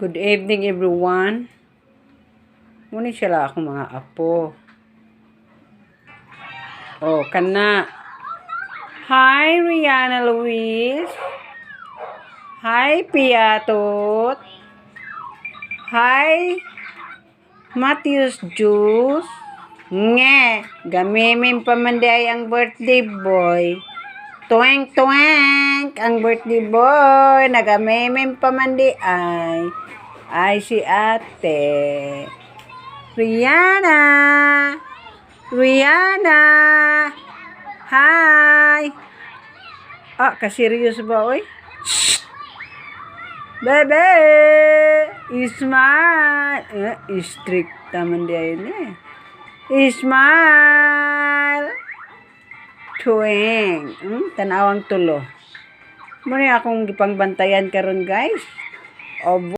Good evening everyone. Ngunit sila ako mga apo. Oh, kana. Hi Rihanna Luis. Hi Piatot. Hi Matthews Juice. Nge, gamimim pa man di ay ang birthday boy. Tuweng tuweng ang birthday boy. Nagamimim pa man di ay si ate Rihanna. Hi. Kaserius ba oy? Bebe, smile. Strict naman di ayun Smile. Tuwing. Tanawang tulo. Muna akong gipangbantayan karon guys.